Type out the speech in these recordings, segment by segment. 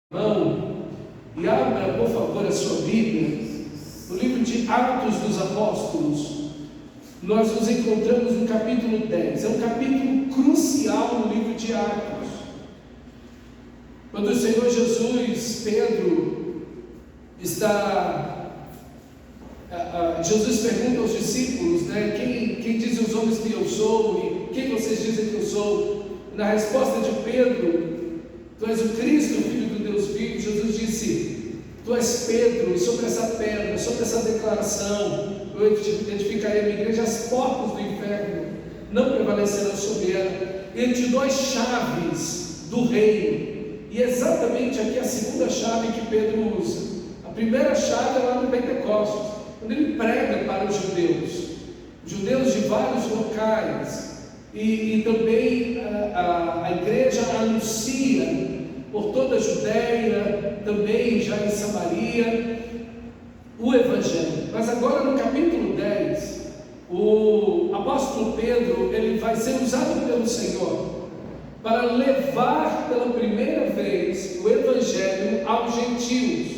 Mão e abra, por favor, a sua Bíblia, no livro de Atos dos Apóstolos. Nós nos encontramos no capítulo 10, é um capítulo crucial no livro de Atos. Quando o Senhor Jesus, Pedro, Jesus pergunta aos discípulos, quem dizem os homens que eu sou e quem vocês dizem que eu sou? Na resposta de Pedro, tu és o Cristo, o Filho do Deus vivo. Jesus disse: tu és Pedro, e sobre essa pedra, sobre essa declaração, eu edificarei a minha igreja, as portas do inferno não prevalecerão sobre ela. Ele te dou as chaves do reino. E exatamente aqui a segunda chave que Pedro usa. A primeira chave é lá no Pentecostes, quando ele prega para os judeus de vários locais. E também a igreja anuncia por toda a Judéia, também já em Samaria, o Evangelho. Mas agora no capítulo 10, o apóstolo Pedro, ele vai ser usado pelo Senhor para levar pela primeira vez o Evangelho aos gentios.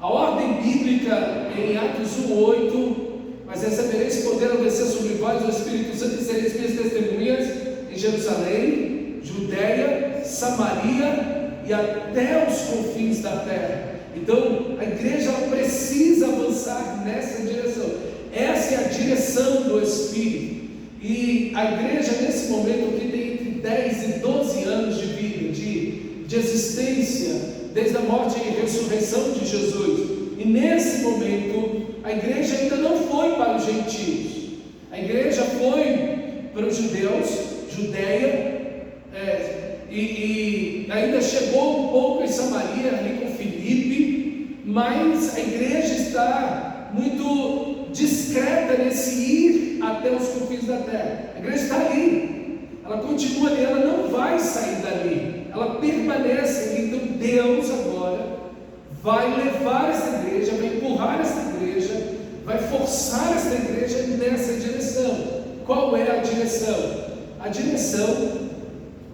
A ordem bíblica em Atos 1:8: mas recebereis poder ao descer sobre vós o Espírito Santo e sereis minhas testemunhas em Jerusalém, Judéia, Samaria e até os confins da terra. Então a igreja ela precisa avançar nessa direção. Essa é a direção do Espírito. E a igreja nesse momento que tem entre 10 e 12 anos de vida, de existência, desde a morte e ressurreição de Jesus. E nesse momento a igreja ainda não foi para os gentios, a igreja foi para os judeus, Judéia, e ainda chegou um pouco em Samaria, ali com Filipe, mas a igreja está muito discreta nesse ir até os confins da terra. A igreja está ali, ela continua ali, ela não vai sair dali, ela permanece ali. Então Deus agora vai levar essa igreja, vai empurrar essa igreja, vai forçar essa igreja nessa direção. Qual é a direção? A direção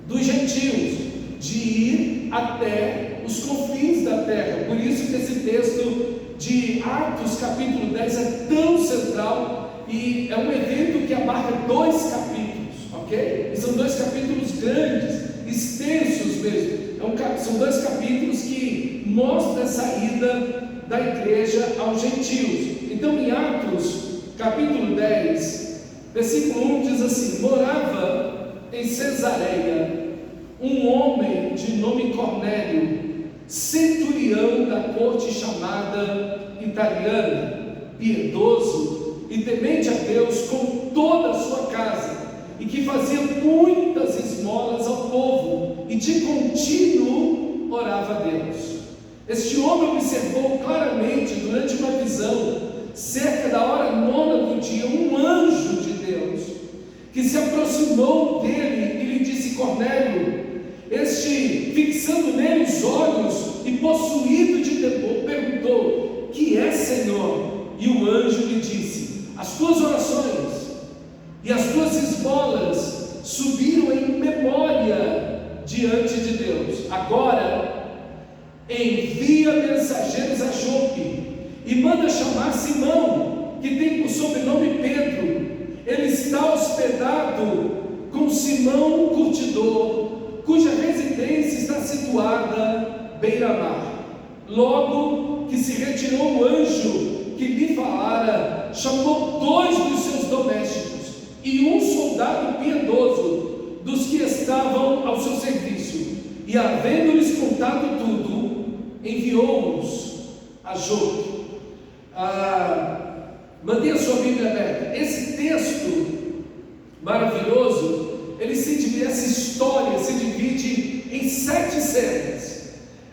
dos gentios, de ir até os confins da terra. Por isso que esse texto de Atos capítulo 10 é tão central, e é um evento que abarca 2 capítulos, ok? E são 2 capítulos grandes, extensos mesmo. São 2 capítulos que mostram a saída da igreja aos gentios. Então em Atos capítulo 10, versículo 1 diz assim: morava em Cesareia um homem de nome Cornélio, centurião da corte chamada italiana, piedoso e temente a Deus com toda a sua casa, e que fazia muitas esmolas ao povo, e de contínuo orava a Deus. Este homem observou claramente durante uma visão, cerca da hora 9 do dia, um anjo de Deus, que se aproximou dele e lhe disse: Cornélio. Este, fixando nele os olhos e possuído de temor, perguntou: que é, Senhor? E o anjo lhe disse: as tuas orações e as tuas esmolas subiram em memória diante de Deus. Agora envia mensageiros a Jope e manda chamar Simão, que tem por sobrenome Pedro. Ele está hospedado com Simão curtidor, cuja residência está situada beira-mar. Logo que se retirou o anjo que lhe falara, chamou 2 dos seus domésticos e um soldado piedoso dos que estavam ao seu serviço, e havendo-lhes contado tudo, enviou-os a Jope. Mantenha a sua Bíblia aberta. Esse texto maravilhoso, essa história se divide em 7 cenas.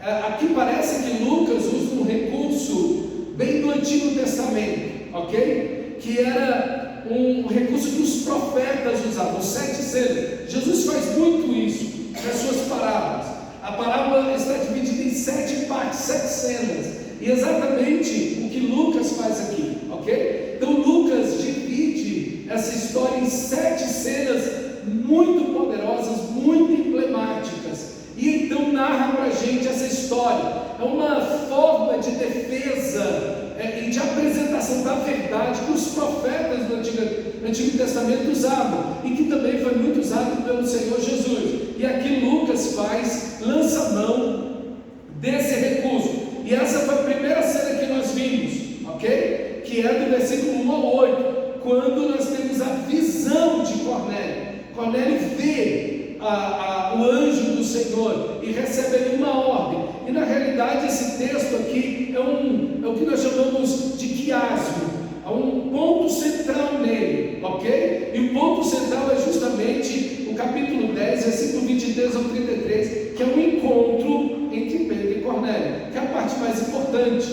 Aqui parece que Lucas usa um recurso bem do Antigo Testamento, ok? Que era um recurso que os profetas usavam, 7 cenas. Jesus faz muito isso nas suas parábolas. A parábola está dividida em 7 partes, 7 cenas, e exatamente o que Lucas faz aqui, ok? Então Lucas divide essa história em 7 cenas muito poderosas, muito emblemáticas, e então narra para a gente essa história história, é uma forma de defesa e de apresentação da verdade que os profetas do Antigo Testamento usavam, e que também foi muito usado pelo Senhor Jesus. E aqui Lucas lança mão desse recurso, e essa foi a primeira cena que nós vimos, ok? Que é do versículo 1 ao 8, quando nós temos a visão de Cornélio. Cornélio vê o anjo do Senhor e recebe ali uma ordem. E na realidade esse texto aqui é o que nós chamamos de quiasmo. Há um ponto central nele, ok? E o ponto central é justamente o capítulo 10, versículo 23 ao 33, que é um encontro entre Pedro e Cornélio, que é a parte mais importante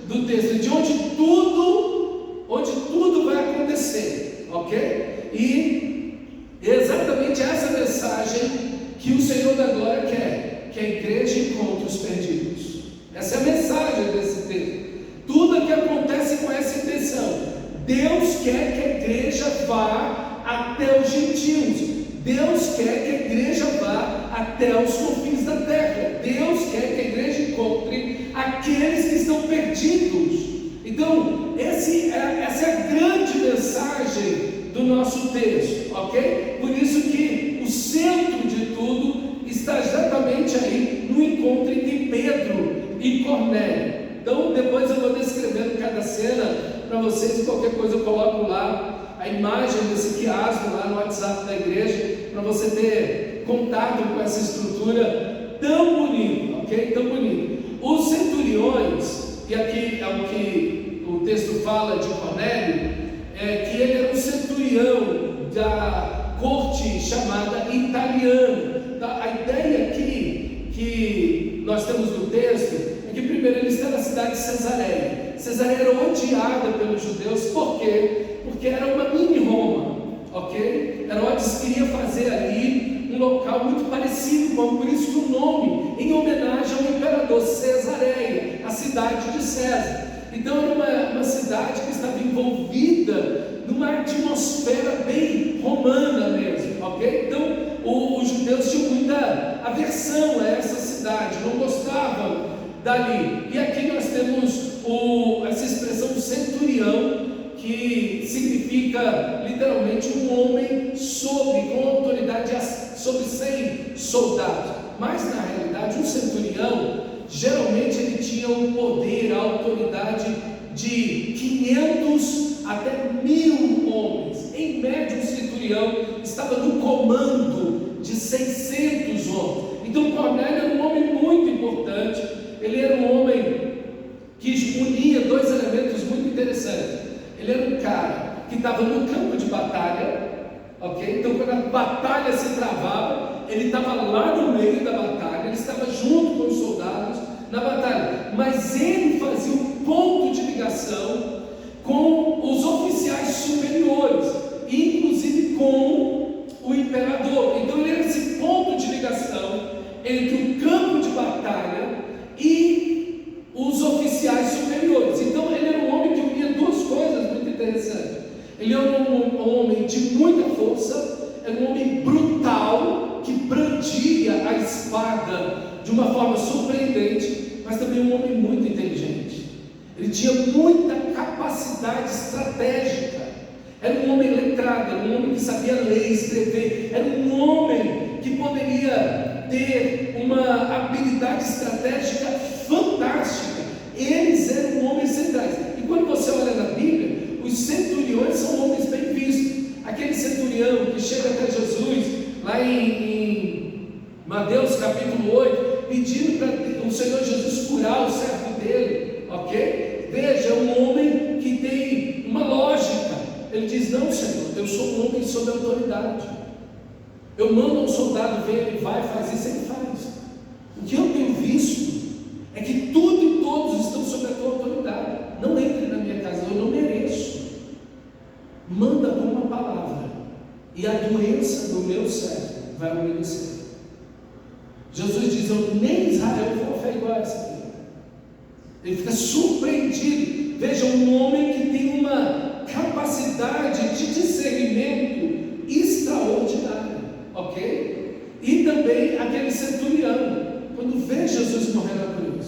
do texto, de onde tudo vai acontecer, ok? E é exatamente essa mensagem que o Senhor da Glória quer, que a igreja encontre os perdidos. Essa é a mensagem desse texto. Tudo o que acontece com essa intenção. Deus quer que a igreja vá até os gentios. Deus quer que a igreja vá até os confins da terra. Deus quer que a igreja encontre aqueles que estão perdidos. Então, essa é a grande mensagem do nosso texto, ok? Por isso que o centro de tudo está exatamente aí no encontro entre Pedro e Cornélio. Então, depois eu vou descrevendo cada cena para vocês, e qualquer coisa eu coloco lá a imagem desse quiasmo lá no WhatsApp da igreja, para você ter contato com essa estrutura tão bonita, ok? Tão bonita. Os centuriões, e aqui é o que o texto fala de Cornélio, que ele era um centurião da corte chamada italiana. Tá? A ideia aqui que nós temos no texto é que primeiro ele está na cidade de Cesareia. Cesareia era odiada pelos judeus, por quê? Porque era uma mini Roma, ok? Herodes queria fazer ali um local muito parecido com, por isso que o nome, em homenagem ao imperador Cesareia, a cidade de César. Então era uma cidade que estava envolvida numa atmosfera bem romana mesmo, ok? Então os judeus tinham muita aversão a essa cidade, não gostavam dali. E aqui nós temos essa expressão centurião, que significa literalmente um homem com autoridade sobre 100 soldados. Mas na realidade um centurião, geralmente ele tinha o poder, a autoridade de 500 até 1000 homens. Em média, um centurião estava no comando de 600 homens. Então Cornélio era um homem muito importante. Ele era um homem que unia dois elementos muito interessantes. Ele era um cara que estava no campo de batalha, ok? Então quando a batalha se travava, ele estava lá no meio da batalha, ele estava junto com os soldados na batalha, mas ele fazia um ponto de ligação com os oficiais superiores, inclusive com o imperador. Então ele era esse ponto de ligação entre o campo de batalha e os oficiais superiores. Então ele era um homem que unia duas coisas muito interessantes. Ele era um homem de muita força, era um homem brutal, que brandia a espada de uma forma surpreendente, mas também um homem muito inteligente. Ele tinha muita capacidade estratégica. Era um homem letrado, era um homem que sabia ler, escrever, era um homem que poderia ter uma habilidade estratégica fantástica. Eles eram homens centrais. E quando você olha na Bíblia, os centuriões são homens bem vistos. Aquele centurião que chega até Jesus, lá em Mateus capítulo 8, pedindo para o Senhor Jesus curar o servo dele, ok? Veja, é um homem que tem uma lógica. Ele diz: não, Senhor, eu sou um homem sob autoridade. Eu mando um soldado, vem, ele vai, faz isso, ele faz. O que eu tenho visto é que tudo e todos estão sob a tua autoridade. Não entre na minha casa, eu não mereço. Manda uma palavra e a doença do meu servo vai obedecer. Jesus diz: eu nem Israel vou fé igual a essa aqui. Ele fica surpreendido. Veja, um homem que tem uma capacidade de discernimento extraordinária, ok? E também aquele centurião, quando vê Jesus morrer na cruz,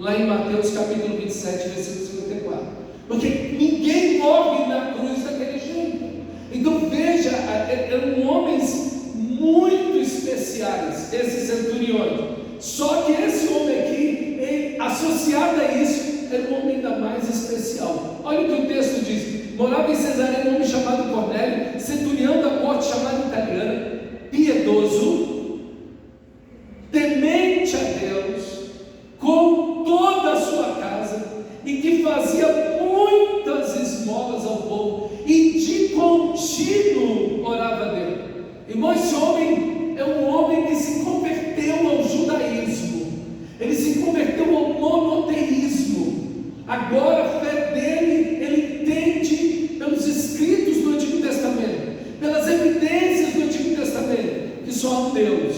lá em Mateus capítulo 27, versículo 54. Porque ninguém morre na cruz daquele jeito. Então veja, eram homens muito especiais, esses centuriões. Só que esse homem aqui, associado a isso, era um homem ainda mais especial. Olha o que o texto diz: morava em Cesareia um homem chamado Cornélio, centurião da corte chamada italiana, piedoso, temente a Deus, com toda a sua casa, e que fazia muitas esmolas ao povo, e de contínuo orava a Deus. Irmão, esse homem é um homem que se converteu ao judaísmo, ele se converteu ao monoteísmo. Agora a fé dele, ele entende pelos escritos do Antigo Testamento, pelas evidências do Antigo Testamento, que só há um Deus,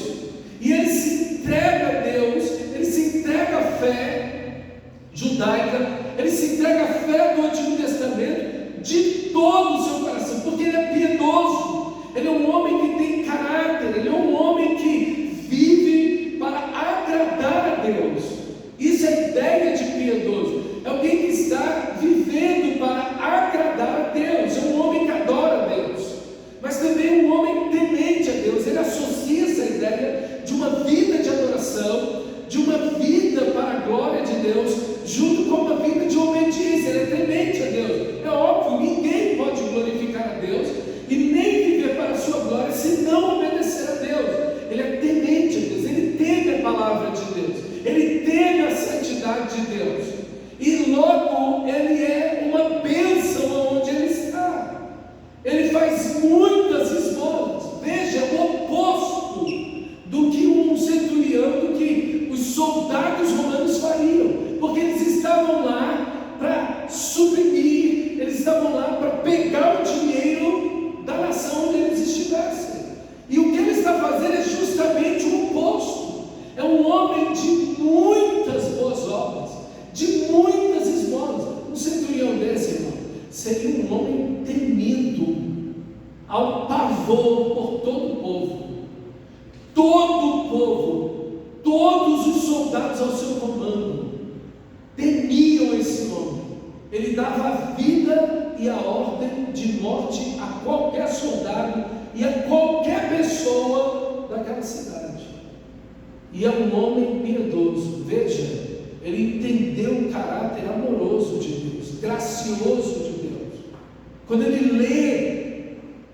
e ele se entrega a Deus, ele se entrega à fé judaica, ele se entrega à fé do Antigo Testamento de todo o seu coração, porque ele é piedoso, ele é um homem que tem caráter, ele é um homem que vive para agradar a Deus. Isso é a ideia de piedoso, é alguém que está vivendo para agradar a Deus, é um homem que adora a Deus, mas também um homem temente a Deus. Ele associa essa ideia de uma vida de adoração, de uma vida para a glória de Deus, junto com uma vida de obediência. Ele é temente a Deus. É óbvio, ninguém pode glorificar a Deus e nem viver para a sua glória se não obedecer a Deus. Ele é temente a Deus, ele teme a palavra de Deus, ele teme a santidade de Deus, e logo ele é uma bênção onde ele está. Ele faz muitas esmolas. Veja, o oposto do que um centurião, do que os soldados romanos fariam, porque eles estavam lá para suprimir, eles estavam lá para pegar o dinheiro da nação onde eles estivessem. E o que ele está fazendo é justamente o oposto. É um homem de muitas boas obras, de muitas esmolas. Um centurião desse, irmão, seria um homem temido ao pavor por todo o povo. Todo o povo, todos os soldados ao seu comando, temiam esse homem. Ele dava a vida e a ordem de morte a qualquer soldado e a qualquer pessoa daquela cidade. E é um homem piedoso. Veja, ele entendeu o caráter amoroso de Deus, gracioso de Deus. Quando ele lê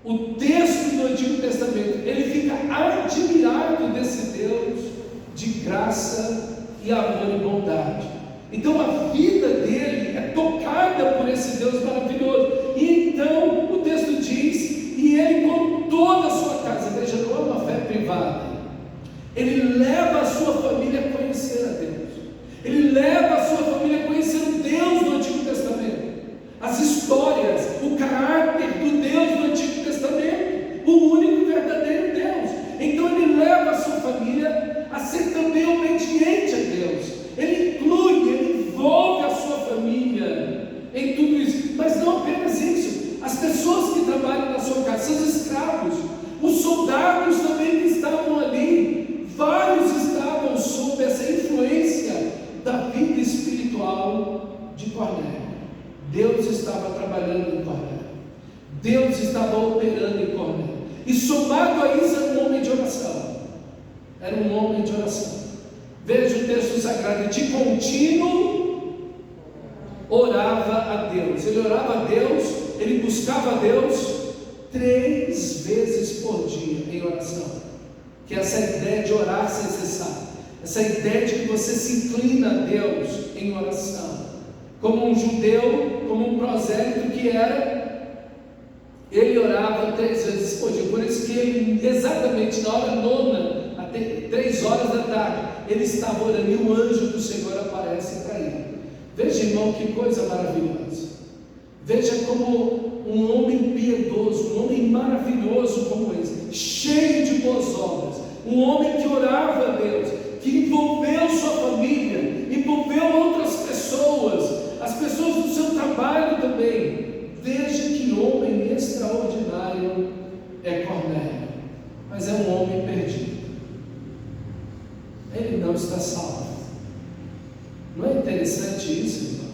o texto do Antigo Testamento, ele fica admirado desse Deus de graça e amor e bondade. Então a vida dele é tocada por esse Deus maravilhoso. E então o texto diz: e ele com toda a sua casa, veja, não é uma fé privada, ele leva a sua família a conhecer a Deus, ele leva a sua família a conhecer o Deus do Antigo Testamento, as histórias, o caráter do Deus do Antigo Testamento, o único e verdadeiro Deus. Então ele leva a sua família a ser também obediente a Deus. Ele inclui, ele envolve a sua família em tudo isso. Mas não apenas isso, as pessoas que trabalham na sua casa, seus escravos, os soldados também que estavam ali, vários estavam sob essa influência da vida espiritual de Cornélio. Deus estava trabalhando em Cornélio, Deus estava operando em Cornélio, e somado a isso era um homem de oração. Era um homem de oração. Veja o texto sagrado: de contínuo orava a Deus. Ele orava a Deus, ele buscava a Deus 3 vezes por dia em oração. Que é essa ideia de orar sem cessar, essa ideia de que você se inclina a Deus em oração, como um judeu, como um prosélito que era. Ele orava 3 vezes por dia. Por isso que ele, exatamente na hora 9, até 3 horas da tarde, ele estava orando e o anjo do Senhor aparece para ele. Veja, irmão, que coisa maravilhosa. Veja como um homem piedoso, um homem maravilhoso como esse, cheio de boas obras, um homem que orava a Deus, que envolveu sua família, envolveu outras pessoas, as pessoas do seu trabalho também. Veja que homem extraordinário é Cornélio. Mas é um homem perdido. Ele não está salvo. Não entende? interessante isso, irmão?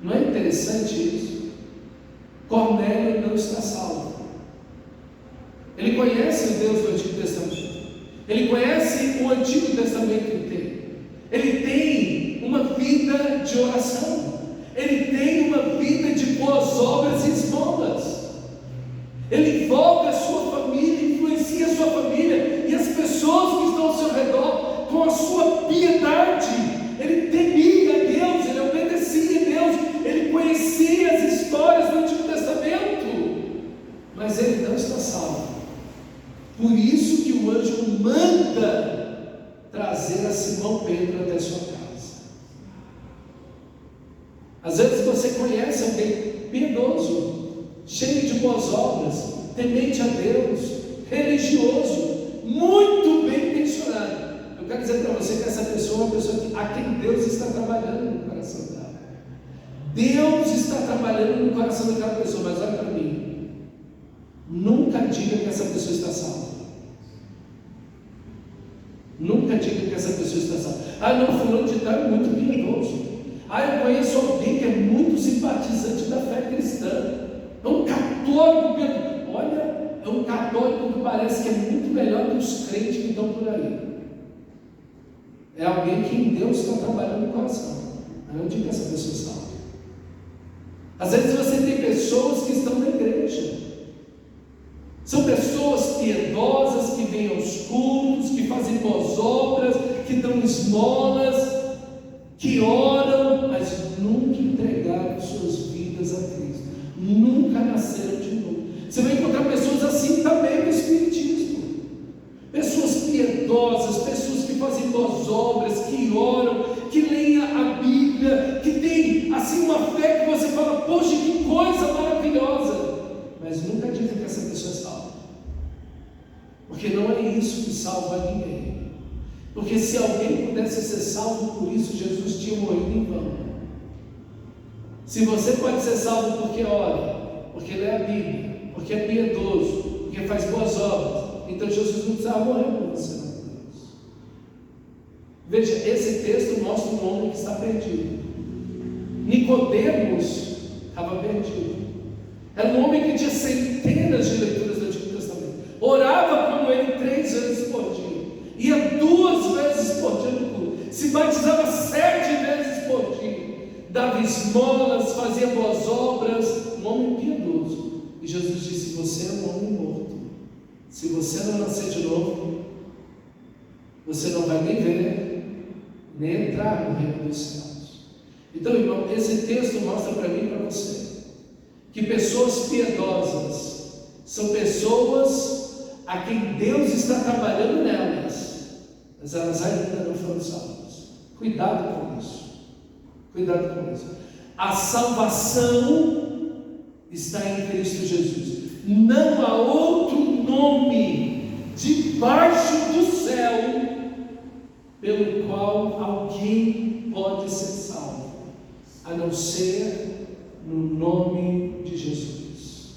Não é interessante isso? Cornélio não está salvo. Ele conhece o Deus do Antigo Testamento. Ele conhece o Antigo Testamento inteiro. Ele tem uma vida de oração. Ele tem uma vida de boas obras e esmolas. Ele envolve a sua família, influencia a sua família e as pessoas que estão ao seu redor com a sua piedade. Ele temia a Deus, ele obedecia a Deus, ele conhecia as histórias do Antigo Testamento, mas ele não está salvo. Por isso que o anjo manda trazer a Simão Pedro até sua casa. Às vezes você conhece alguém piedoso, cheio de boas obras, temente a Deus, religioso, muito bem intencionado. Eu quero dizer para você que essa pessoa é uma pessoa a quem Deus está trabalhando no coração dela. Deus está trabalhando no coração daquela pessoa, mas olha para mim, nunca diga que essa pessoa está salva. Nunca diga que essa pessoa está salva. Ah, não, fulano de tal é muito piedoso. Ah, eu conheço alguém que é muito simpatizante da fé cristã. É um católico, olha, é um católico que parece que é muito melhor que os crentes que estão por aí. É alguém que em Deus está trabalhando no coração. Eu não digo que essa pessoa é salva. Às vezes você tem pessoas que estão na igreja. São pessoas piedosas que vêm aos cultos, que fazem boas obras, que dão esmolas, que oram, mas nunca entregaram suas vidas a Cristo, nunca nasceram de novo. Você vai encontrar pessoas assim também no Espiritismo, pessoas piedosas, pessoas que fazem boas obras, que oram, que leem a Bíblia, que tem assim uma fé que você fala, poxa, que coisa maravilhosa, mas nunca diga que essa pessoa é salva, porque não é isso que salva ninguém. Porque se alguém pudesse ser salvo por isso, Jesus tinha morrido em vão. Se você pode ser salvo porque ora, porque lê a Bíblia, porque é piedoso, porque faz boas obras, então Jesus não precisava morrer por você, não. Veja, esse texto mostra um homem que está perdido. Nicodemos estava perdido. Era um homem que tinha centenas de leituras do Antigo Testamento, orava como ele 3 vezes por dia, ia 2 vezes por dia no culto, se batizava 7 vezes por dia, dava esmolas, fazia boas obras, um homem piedoso. E Jesus disse: você é um homem morto. Se você não nascer de novo, você não vai nem ver, nem entrar no reino dos céus. Então, irmão, esse texto mostra para mim e para você que pessoas piedosas são pessoas a quem Deus está trabalhando nelas, mas elas ainda não foram salvas. Cuidado com isso. Cuidado com isso. A salvação está em Cristo Jesus. Não há outro nome debaixo do céu pelo qual alguém pode ser salvo, a não ser no nome de Jesus.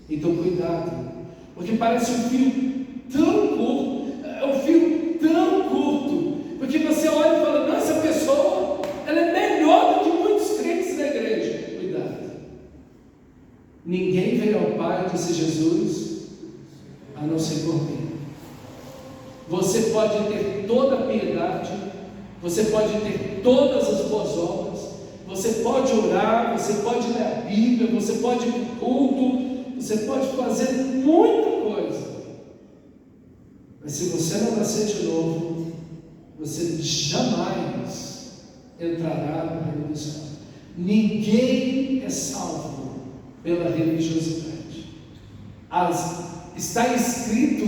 Então cuidado, porque parece um fio tão curto, é um fio tão curto, porque você olha e fala: não, essa pessoa, ela é melhor do que muitos crentes da igreja. Cuidado, ninguém veio ao Pai, disse Jesus, a não ser por mim. Você pode ter toda a piedade, você pode ter todas as boas obras, você pode orar, você pode ler a Bíblia, você pode ir para o culto, você pode fazer muita coisa, mas se você não nascer de novo, você jamais entrará no reino dos céus. Ninguém é salvo pela religiosidade. Está escrito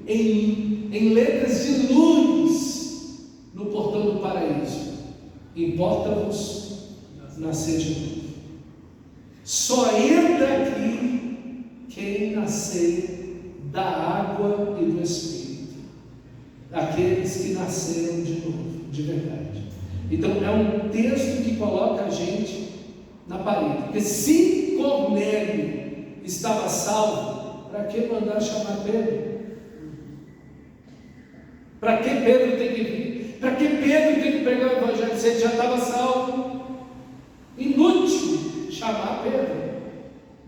em letras de luz no portão do paraíso: importa-vos nascer de novo. Só entra aqui quem nascer da água e do Espírito, aqueles que nasceram de novo, de verdade. Então é um texto que coloca a gente na parede, porque se Cornélio estava salvo, para que mandar chamar Pedro? Para que Pedro tem que vir? Para Para que Pedro tem que pregar o evangelho se ele já estava salvo? Inútil chamar Pedro.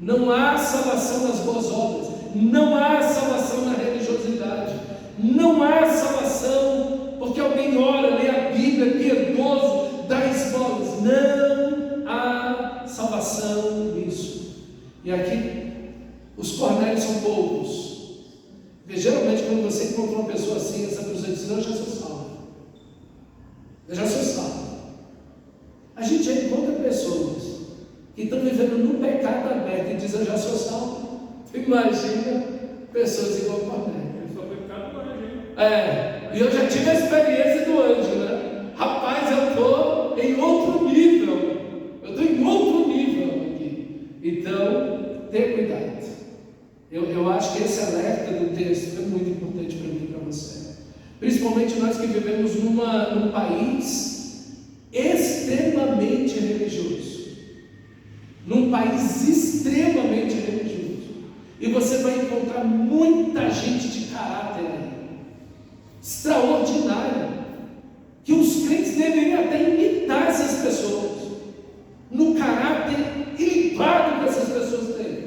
Não há salvação nas boas obras, não há salvação na religiosidade, não há salvação porque alguém ora, lê a Bíblia, é piedoso, dá esmolas. Não há salvação nisso. E aqui os Cornélios são poucos. Porque geralmente quando você encontra uma pessoa assim, essa pessoa diz: eu já sou salvo, eu já sou salvo. A gente já encontra pessoas que estão vivendo no pecado aberto e dizem: eu já sou salvo. Imagina pessoas igual Cornélio. Ele só foi pecado do anjo, hein? E eu já tive a experiência do anjo, né? Rapaz, eu estou em outro nível. Eu estou em outro nível aqui. Então, tenha cuidado. Eu acho que esse alerta do texto é muito importante para mim e para você. Principalmente nós que vivemos num país extremamente religioso. Num país extremamente religioso. E você vai encontrar muita gente de caráter aí, extraordinária, que os crentes deveriam até imitar essas pessoas, no caráter ilibado que essas pessoas têm,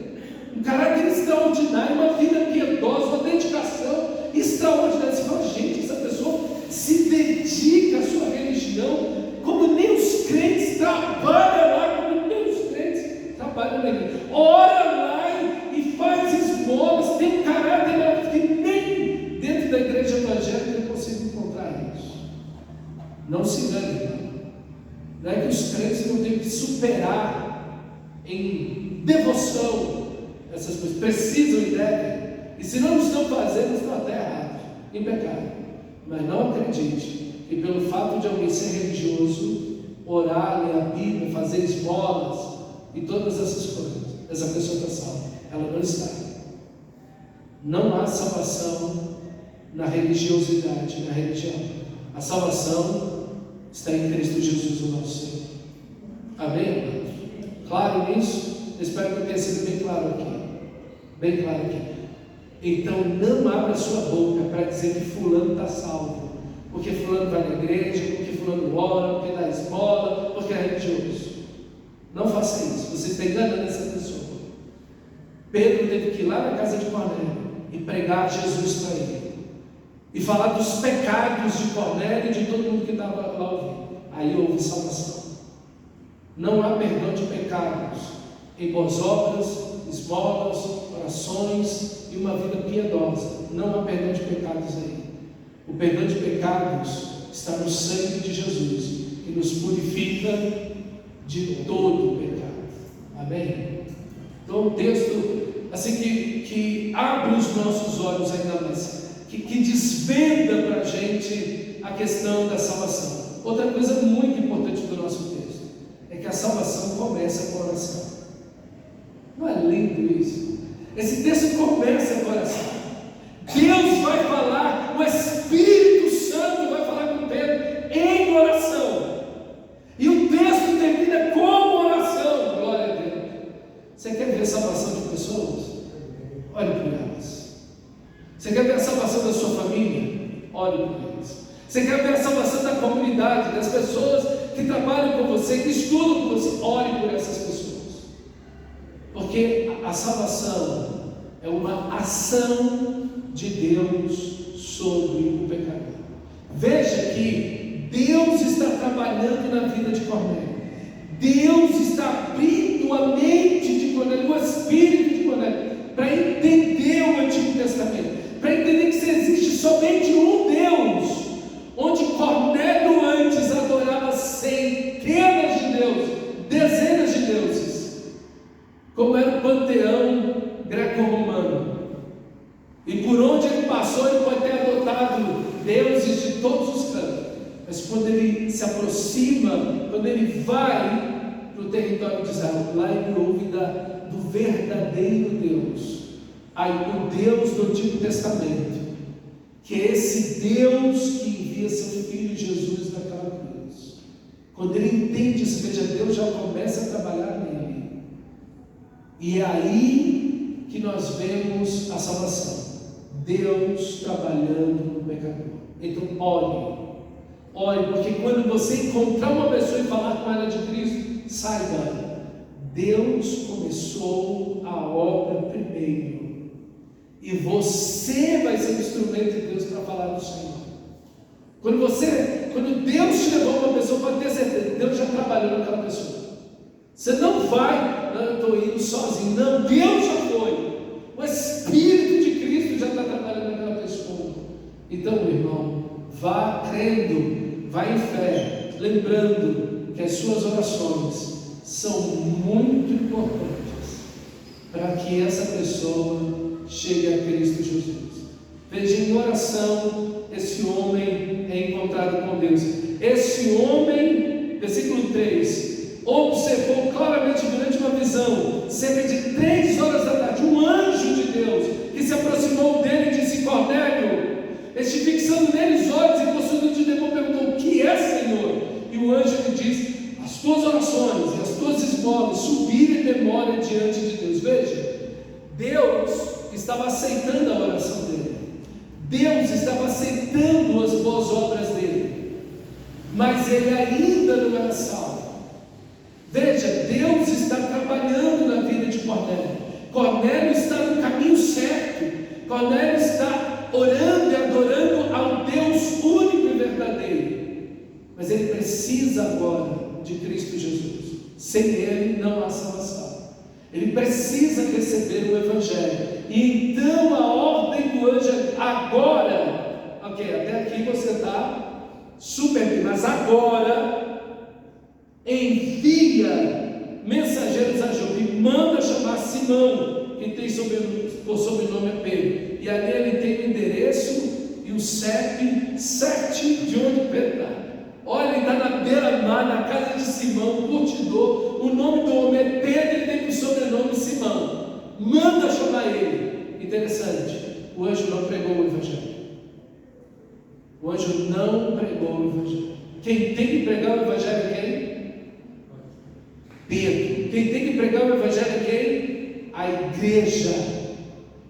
um caráter extraordinário, uma vida piedosa, uma dedicação extraordinária. Você fala: gente, essa pessoa se dedica à sua religião, como nem os crentes trabalham lá, como nem os crentes trabalham na igreja. Ora lá e faz esmolas, tem um caráter que nem dentro da igreja evangélica eu consigo encontrar isso. Não se engane, não é que os crentes não têm que superar em devoção essas coisas, precisam e devem, e se não estão fazendo, estão até errados, em pecado. Mas não acredite que pelo fato de alguém ser religioso, orar, ler a Bíblia, fazer esmolas e todas essas coisas, essa pessoa está salva. Ela não está. Não há salvação na religiosidade, na religião. A salvação está em Cristo Jesus, o nosso Senhor. Amém, amados? Claro nisso? Espero que tenha sido bem claro aqui. Bem claro aqui. Então não abra sua boca para dizer que fulano está salvo, porque fulano vai na igreja, porque fulano ora, porque dá esmola, porque é religioso. Não faça isso. Você está enganando essa pessoa. Pedro teve que ir lá na casa de Cornélio e pregar Jesus para ele, e falar dos pecados de Cornélio e de todo mundo que estava lá ouvindo. Aí houve salvação. Não há perdão de pecados em boas obras, esmolas, orações e uma vida piedosa. Não há perdão de pecados aí. O perdão de pecados está no sangue de Jesus, que nos purifica de todo o pecado. Amém? Então, um texto assim que abre os nossos olhos ainda mais, que desvenda para a gente a questão da salvação. Outra coisa muito importante do nosso texto é que a salvação começa com a oração. Não é lindo isso? Esse texto começa com a oração. Deus vai falar, o Espírito Santo vai falar com Pedro em oração. E o texto termina com oração. Glória a Deus. Você quer ver a salvação de pessoas? Olhe por elas. Você quer ver a salvação da sua família? Olhe por elas. Você quer ver a salvação da comunidade, das pessoas que trabalham com você, que estudam com você? Olhe por essas pessoas. Porque a salvação é uma ação de Deus sobre o pecador. Veja que Deus está trabalhando na vida de Cornélio. Deus está abrindo a mente de Cornélio, o espírito de Cornélio, para entender o Antigo Testamento, para entender que existe somente um Deus, onde Cornélio antes adorava centenas de deuses, dezenas de deuses, como era o panteão greco-romano. E por onde ele passou, ele pode ter adotado deuses de todos os cantos. Mas quando ele se aproxima, quando ele vai para o território de Israel, lá ele ouve do verdadeiro Deus, aí o Deus do Antigo Testamento, que é esse Deus que envia seu Filho Jesus naquela cruz. Quando ele entende isso, veja, Deus já começa a trabalhar nele. E é aí que nós vemos a salvação. Deus trabalhando no pecador. Então, olhe. Olhe, porque quando você encontrar uma pessoa e falar com ela de Cristo, saiba, Deus começou a obra primeiro, e você vai ser o instrumento de Deus para falar do Senhor. Quando Deus te levou uma pessoa, pode ter certeza, Deus já trabalhou naquela pessoa. Você não vai, não, eu estou indo sozinho, não, Deus já foi. O Espírito de Cristo já está trabalhando naquela pessoa. Então, meu irmão, vá crendo, vá em fé, lembrando que as suas orações são muito importantes para que essa pessoa chegue a Cristo Jesus. Veja, em oração, esse homem é encontrado com Deus. Esse homem, versículo 3, observou claramente durante uma visão, cerca de 3 horas da tarde, um anjo de Deus que se aproximou dele e disse: Cornélio. Este, fixando nele os olhos e possuindo de temor, perguntou: o que é, Senhor? E o anjo lhe diz: as tuas orações e as tuas esmolas subiram em memória diante de Deus. Veja, Deus estava aceitando a oração dele, Deus estava aceitando as boas obras dele, mas ele ainda não era salvo. Veja, Deus está trabalhando na vida de Cornélio. Cornélio está no caminho certo. Cornélio está orando e adorando ao Deus único e verdadeiro, mas ele precisa agora de Cristo Jesus. Sem ele não há salvação. Ele precisa receber o Evangelho. E então a ordem do anjo é: agora, ok, até aqui você está super bem, mas agora envia mensageiros a Jope e manda chamar Simão, que tem por sobrenome Pedro. E ali ele tem o endereço e o CEP certinho de onde Pedro está. Olha, ele está na beira-mar, na casa de Simão, curtidor. O nome do homem é Pedro, ele tem por sobrenome Simão. Manda chamar ele. Interessante, o anjo não pregou o Evangelho. O anjo não pregou o Evangelho. Quem tem que pregar o Evangelho é quem? Pedro. Quem tem que pregar o Evangelho é quem? A igreja.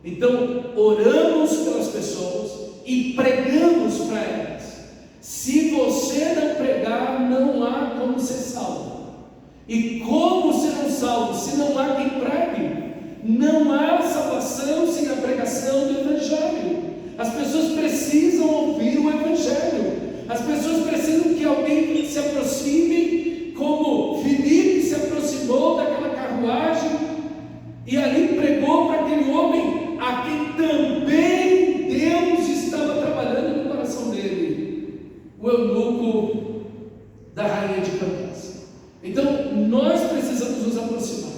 Então, oramos pelas pessoas e pregamos para elas. Se você não pregar, não há como ser salvo. E como ser um salvo se não há quem pregue? Não há salvação sem a pregação do Evangelho. As pessoas precisam ouvir o Evangelho. As pessoas precisam que alguém se aproxime, como Filipe se aproximou daquela carruagem e ali pregou para aquele homem a quem também Deus estava trabalhando no coração dele, o eunuco da rainha de Candace. Então nós precisamos nos aproximar,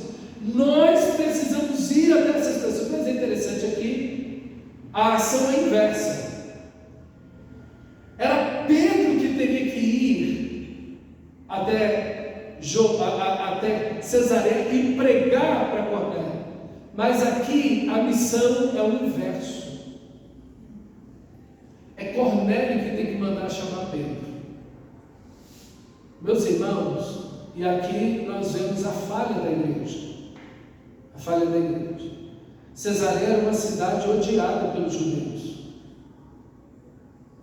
nós precisamos ir até essas pessoas. Mas é interessante aqui, a ação é inversa. Era Pedro que teria que ir até Cesareia e pregar para Cornélio. Mas aqui a missão é o inverso. É Cornélio que tem que mandar chamar Pedro. Meus irmãos, e aqui nós vemos a falha da igreja. A falha da igreja. Cesareia era uma cidade odiada pelos judeus.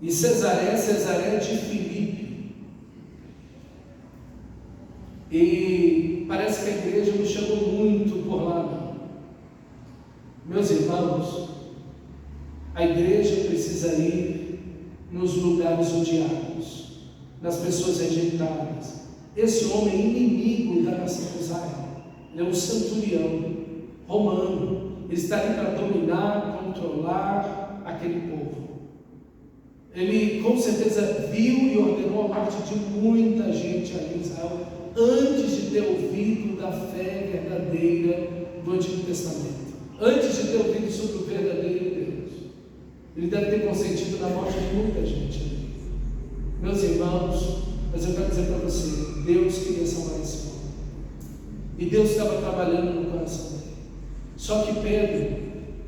E Cesareia de Filipe. E parece que a igreja não chegou muito por lá, não. Meus irmãos, a igreja precisa ir nos lugares odiados, nas pessoas rejeitadas. Esse homem é inimigo da nação de Israel. Ele é um centurião romano. Ele está ali para dominar, controlar aquele povo. Ele com certeza viu e ordenou a morte de muita gente ali em Israel, antes de ter ouvido da fé verdadeira do Antigo Testamento, antes de ter ouvido sobre o verdadeiro Deus. Ele deve ter consentido na morte de muita gente ali. Meus irmãos, mas eu quero dizer para você, Deus queria salvar esse povo, e Deus estava trabalhando no coração dele. Só que Pedro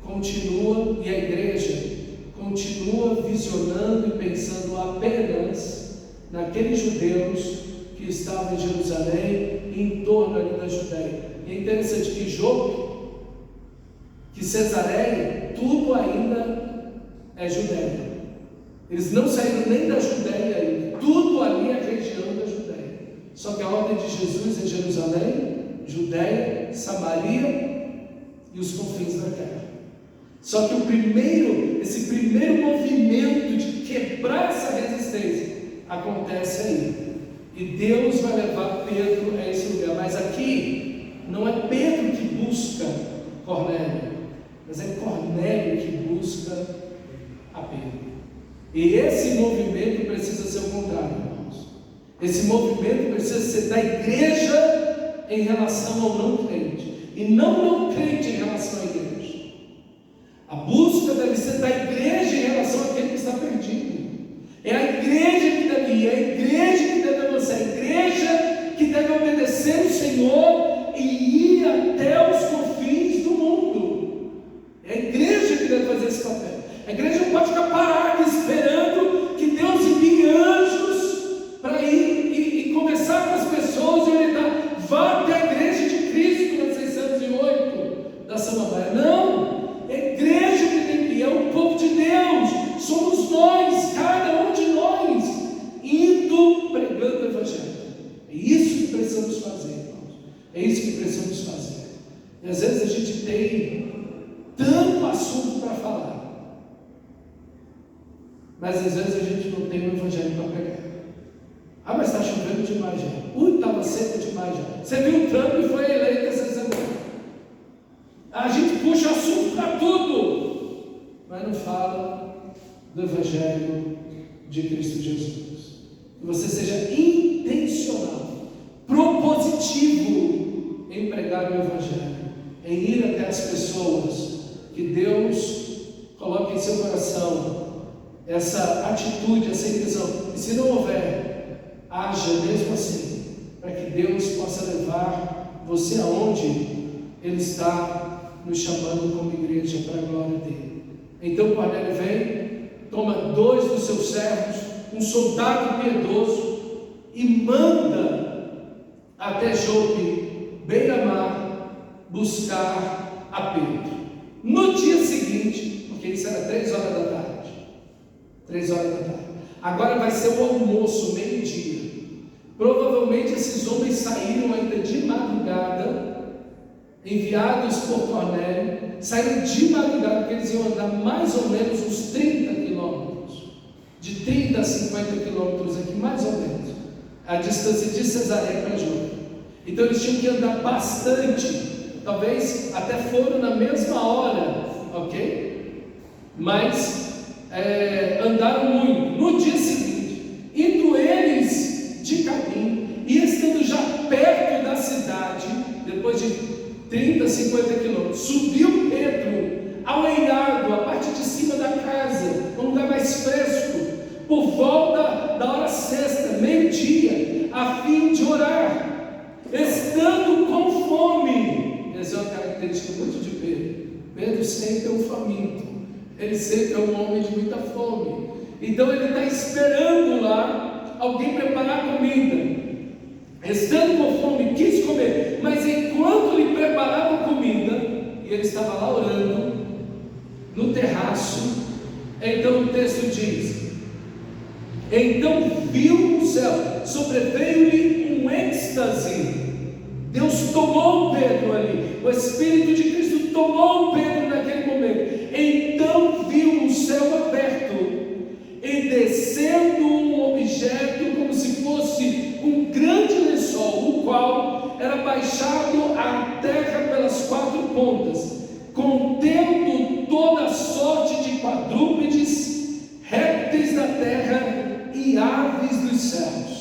continua, e a igreja continua visionando e pensando apenas naqueles judeus que estavam em Jerusalém e em torno ali da Judéia. E é interessante que Jope, que Cesareia, tudo ainda é Judéia. Eles não saíram nem da Judéia ainda. Tudo ali é a região da Judéia. Só que a ordem de Jesus é Jerusalém, Judéia, Samaria e os confins da terra. Só que esse primeiro movimento de quebrar essa resistência acontece aí. E Deus vai levar Pedro a esse lugar. Mas aqui não é Pedro que busca Cornélio, mas é Cornélio que busca a Pedro. E esse movimento precisa ser o contrário, irmãos. Esse movimento precisa ser da igreja em relação ao não crente, e não crente em relação à igreja. A busca deve ser da igreja em relação àquele que está perdido. É a igreja que deve ir, é a igreja que deve avançar, é a igreja que deve obedecer o Senhor e ir até os confins do mundo. É a igreja que deve fazer esse papel. A igreja não pode ficar parada esperando que Deus envie anjos para ir e conversar com as pessoas e orientar. Vá até a igreja de Cristo na 608 da Samambaia. Não, é a igreja que tem que ir, é o povo de Deus, somos nós, cada um de nós, indo pregando o Evangelho. É isso que precisamos fazer, irmãos. É isso que precisamos fazer. E às vezes a gente tem tanto assunto para falar, mas às vezes a gente não tem o Evangelho para pregar. Ah, mas está chovendo demais já. Estava seco demais já. Você viu o Trump e foi eleito essa semana. A gente puxa assunto para tudo, mas não fala do Evangelho de Cristo Jesus. Que você seja intencional, propositivo em pregar o Evangelho, em ir até as pessoas, que Deus coloque em seu coração essa atitude, essa intenção. E se não houver, haja mesmo assim, para que Deus possa levar você aonde Ele está nos chamando como igreja para a glória dele. Então Cornélio vem, toma 2 dos seus servos, um soldado piedoso, e manda até Jope, beira-mar, buscar a Pedro. No dia seguinte, porque isso era 3 horas da tarde, 3 horas da tarde, agora vai ser o almoço, meio-dia. Provavelmente esses homens saíram ainda de madrugada, enviados por Cornélio, saíram de madrugada, porque eles iam andar mais ou menos uns 30 quilômetros, de 30 a 50 quilômetros aqui, mais ou menos, a distância de Cesareia para Jope. Então eles tinham que andar bastante, talvez até foram na mesma hora, ok? Mas andaram muito. No dia seguinte, indo eles de caminho e estando já perto da cidade, depois de 30, 50 quilômetros, subiu Pedro ao eirado, a parte de cima da casa, um lugar mais fresco, por volta da hora sexta, meio-dia, a fim de orar, estando com fome. Essa é uma característica muito de Pedro. Pedro sempre é um faminto, ele sempre é um homem de muita fome. Então ele está esperando lá alguém preparar comida. Estando com fome, quis comer, mas enquanto lhe preparavam comida, e ele estava lá orando, no terraço, então o texto diz: então viu o céu, sobreveio-lhe um êxtase. Deus tomou Pedro ali, o Espírito de Cristo tomou Pedro naquele momento. Então viu o céu aberto e descendo um objeto como se fosse um grande lençol, o qual era baixado à terra pelas 4 pontas, contendo toda sorte de quadrúpedes, répteis da terra e aves dos céus.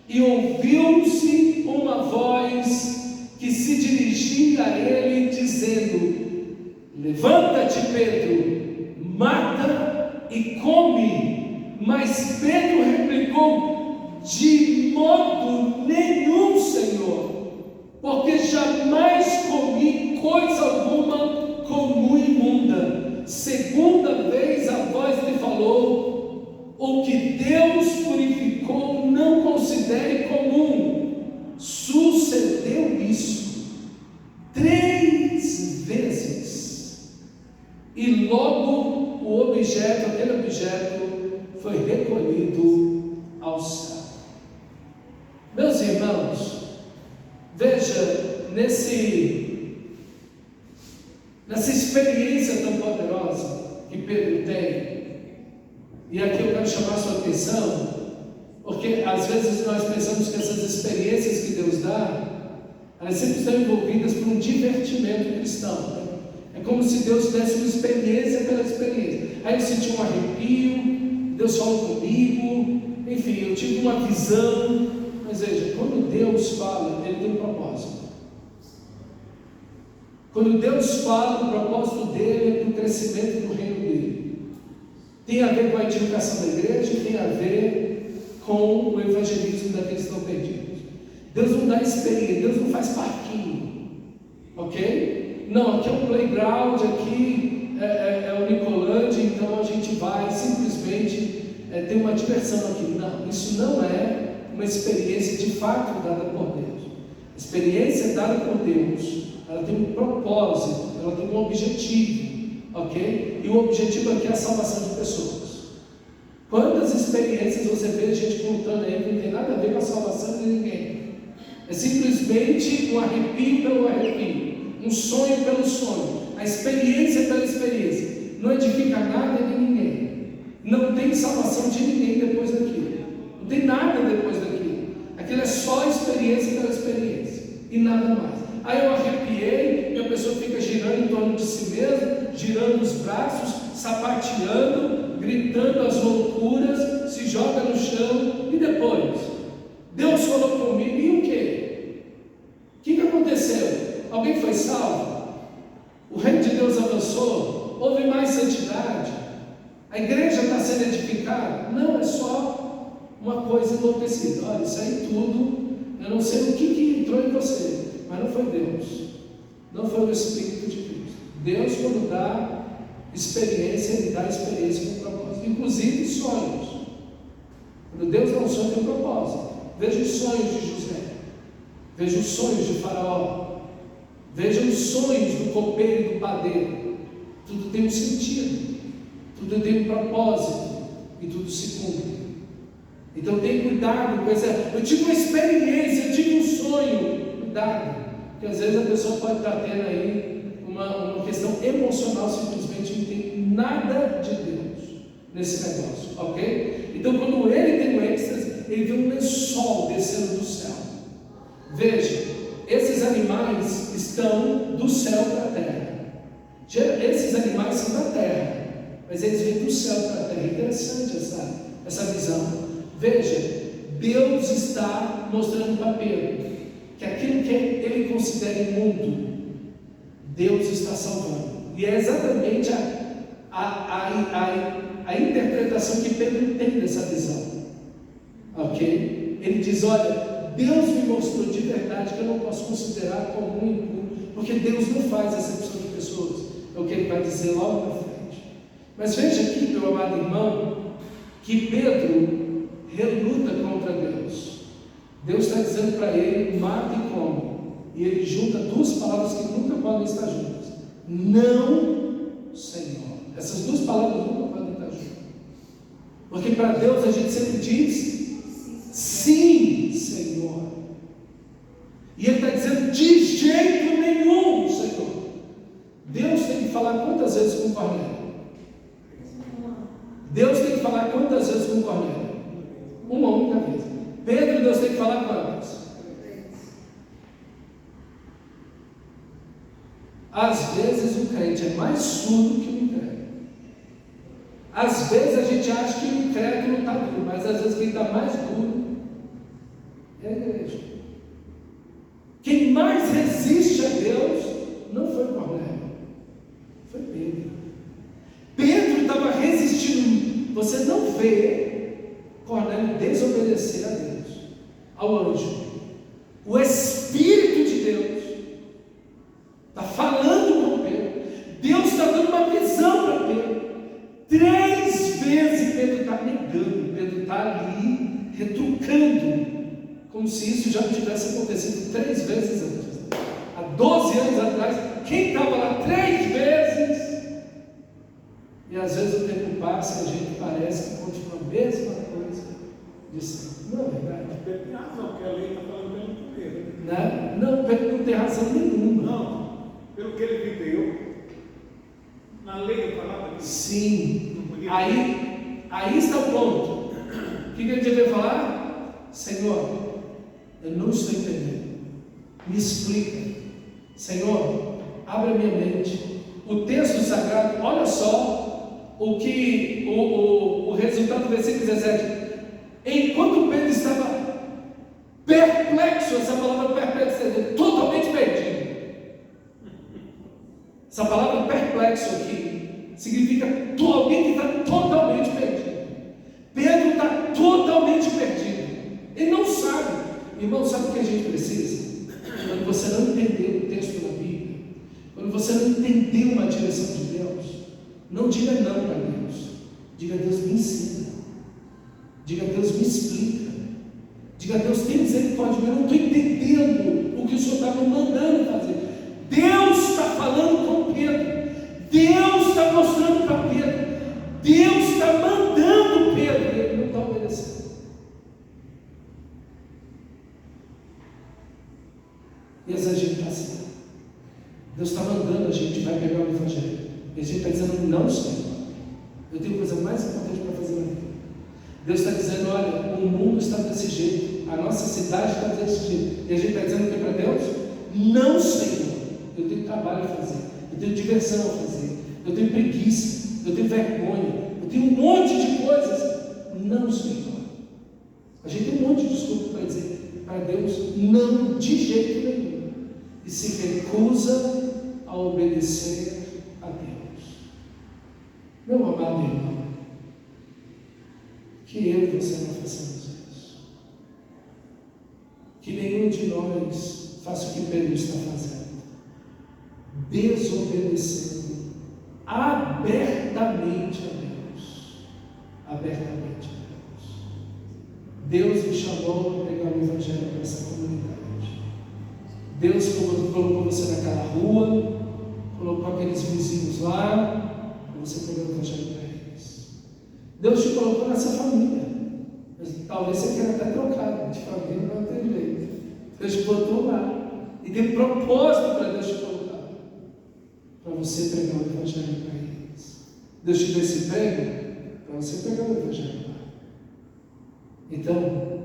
E ouviu-se uma voz que se dirigia a ele, dizendo: levanta-te, Pedro, mata e come. Mas Pedro replicou: de modo nenhum, Senhor, porque jamais comi coisa alguma comum e imunda. Segunda vez a voz lhe falou: o que Deus purificou não considere comum. Sucedeu isso 3 vezes, e logo aquele objeto foi recolhido ao céu. Meus irmãos, veja, nessa experiência tão poderosa que Pedro tem, e aqui eu quero chamar a sua atenção, porque às vezes nós pensamos que essas experiências que Deus dá, elas sempre estão envolvidas por um divertimento cristão, né? É como se Deus desse uma experiência pela experiência. Aí eu senti um arrepio, Deus falou comigo, enfim, eu tive uma visão. Mas veja, quando Deus fala, Ele tem um propósito. Quando Deus fala, o propósito dele é do crescimento do reino dele. Tem a ver com a edificação da igreja, tem a ver com o evangelismo daqueles que estão perdidos. Deus não dá experiência, Deus não faz parquinho, ok? Não, aqui é um playground, aqui é o Nicolândia, então a gente vai simplesmente ter uma diversão aqui. Não, isso não é uma experiência de fato dada por Deus. A experiência dada por Deus, ela tem um propósito, ela tem um objetivo, ok? E o objetivo aqui é a salvação de pessoas. Quantas experiências você vê gente contando aí que não tem nada a ver com a salvação de ninguém? É simplesmente um arrepio pelo arrepio, um sonho pelo sonho, a experiência pela experiência. Não edifica nada de ninguém. Não tem salvação de ninguém depois daquilo. Não tem nada depois daquilo. Aquilo é só experiência pela experiência e nada mais. Aí eu arrepiei e a pessoa fica girando em torno de si mesma, girando os braços, sapateando, gritando as loucuras, se joga no chão. E depois? Deus falou comigo, e o quê? O que aconteceu? Alguém foi salvo? O reino de Deus avançou? Houve mais santidade? A igreja está sendo edificada? Não, é só uma coisa enlouquecida. Olha, isso aí tudo, eu não sei o que entrou em você, mas não foi Deus, não foi o Espírito de Cristo. Deus, quando dá experiência, Ele dá experiência com propósito, inclusive sonhos. Quando Deus dá um sonho, tem um propósito. Veja os sonhos de José, veja os sonhos de Faraó, veja os sonhos do copeiro e do padeiro. Tudo tem um sentido, tudo tem um propósito e tudo se cumpre. Então tem cuidado com essa. Eu tive uma experiência, eu tive um sonho. Cuidado, porque às vezes a pessoa pode estar tendo aí uma questão emocional, simplesmente não tem nada de Deus nesse negócio, ok? Então quando ele tem um êxtase, ele vê um lençol descendo do céu. Veja, esses animais estão do céu para a terra. Esses animais são da terra, mas eles vêm do céu para a terra. É interessante essa visão. Veja, Deus está mostrando para Pedro que aquilo que ele considera imundo, Deus está salvando. E é exatamente a interpretação que Pedro tem dessa visão. Ok? Ele diz, olha, Deus me mostrou de verdade que eu não posso considerar como um impuro, porque Deus não faz acepção de pessoas. É o que ele vai dizer logo na frente. Mas veja aqui, meu amado irmão, que Pedro reluta contra Deus. Deus está dizendo para ele, mata e come. E ele junta duas palavras que nunca podem estar juntas. Não, Senhor. Essas duas palavras nunca podem estar juntas. Porque para Deus a gente sempre diz, sim, Senhor. E ele está dizendo, de jeito nenhum, Senhor. Deus tem que falar quantas vezes com Cornélio? Deus tem que falar quantas vezes com Cornélio? Uma única vez. Pedro, Deus tem que falar quantas? Às vezes o crente é mais surdo que o incrédulo. Às vezes a gente acha que o incrédulo não está duro, mas às vezes quem está mais duro é a igreja. Quem mais resiste a Deus não foi Cornélio, foi Pedro. Pedro estava resistindo. Você não vê Cornélio desobedecer a Deus, ao anjo. O Espírito de Deus está falando com Pedro. Deus está dando uma visão para Pedro. 3 vezes Pedro está negando. Pedro está ali retrucando, como se isso já tivesse acontecido 3 vezes antes. Há 12 anos atrás, quem estava lá 3 vezes? E às vezes o tempo passa e a gente parece que continua a mesma coisa de sempre. Não é verdade? Pedro tem razão, porque a lei está falando pelo primeiro. Né? Não, Pedro não tem razão nenhuma. Não, pelo que ele viveu, na lei eu falava isso. Sim. Aí está o ponto. O que ele devia falar? Senhor, eu não estou entendendo. Me explica. Senhor, abre a minha mente. O texto sagrado, olha só o que o resultado do versículo 17. Enquanto Pedro estava perplexo, essa palavra perplexo é totalmente perdido. Essa palavra perplexo aqui significa alguém que está totalmente perdido. Pedro está totalmente perdido. Ele não sabe. Irmão, sabe o que a gente precisa? Quando você não entendeu o texto da Bíblia, quando você não entendeu uma direção de Deus, não diga não para Deus. Diga: Deus, me ensina. Diga: Deus, me explica. Diga: Deus, tem misericórdia, eu não estou entendendo o que o Senhor está me mandando fazer. Deus está falando com Pedro. Deus está mostrando para Pedro. Deus está mandando Pedro. E ele não está obedecendo. E às vezes a gente está assim. Deus está mandando a gente, vai pegar o Evangelho. E a gente está dizendo: não, Senhor, eu tenho coisa mais importante para fazer na vida. Deus está dizendo: olha, o mundo está desse jeito, a nossa cidade está desse jeito. E a gente está dizendo o que para Deus? Não, Senhor, eu tenho trabalho a fazer, eu tenho diversão a fazer, eu tenho preguiça, eu tenho vergonha, eu tenho um monte de coisas. Não, Senhor. A gente tem um monte de desculpa para dizer para Deus não, de jeito nenhum. E se recusa a obedecer a Deus. Meu amado irmão, que eu e você não façamos isso. Que nenhum de nós faça o que Pedro está fazendo, desobedecendo abertamente a Deus. Abertamente a Deus. Deus me chamou para pregar o Evangelho para essa comunidade. Deus colocou você naquela rua, colocou aqueles vizinhos lá, para você pregar o Evangelho para eles. Deus te colocou nessa família. Mas talvez você queira até trocar de família, não tem jeito. Deus te botou lá. E tem propósito para Deus te colocar. Para você pregar o Evangelho para eles. Deus te deu esse prego para você pregar o Evangelho lá. Então,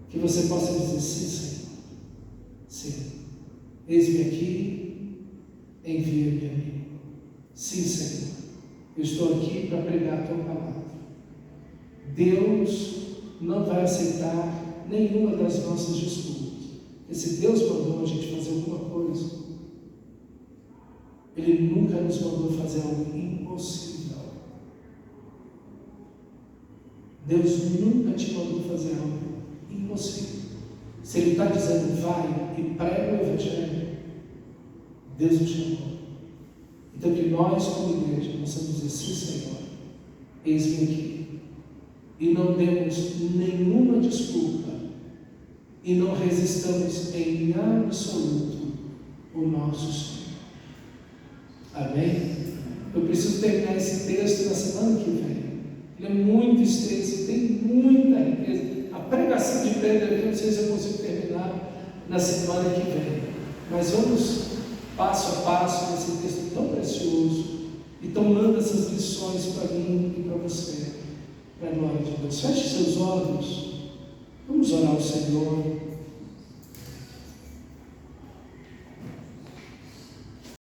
que você possa dizer: sim, Senhor. Sim. Eis-me aqui, envia-me a mim. Sim, Senhor. Eu estou aqui para pregar a tua palavra. Deus não vai aceitar nenhuma das nossas desculpas. E se Deus mandou a gente fazer alguma coisa, Ele nunca nos mandou fazer algo impossível. Deus nunca te mandou fazer algo impossível. Se Ele está dizendo: vai e prega o Evangelho, Deus nos chamou. Então que nós, como igreja, possamos dizer: sim, Senhor, eis-me aqui. E não demos nenhuma desculpa e não resistamos em absoluto o nosso Senhor. Amém? Eu preciso terminar esse texto na semana que vem. Ele é muito extenso, tem muita riqueza. A pregação de Pedro aqui, não sei se eu consigo terminar na semana que vem. Mas vamos passo a passo nesse texto tão precioso e tomando essas lições para mim e para você. Para a glória de Deus. Feche seus olhos. Vamos orar ao Senhor.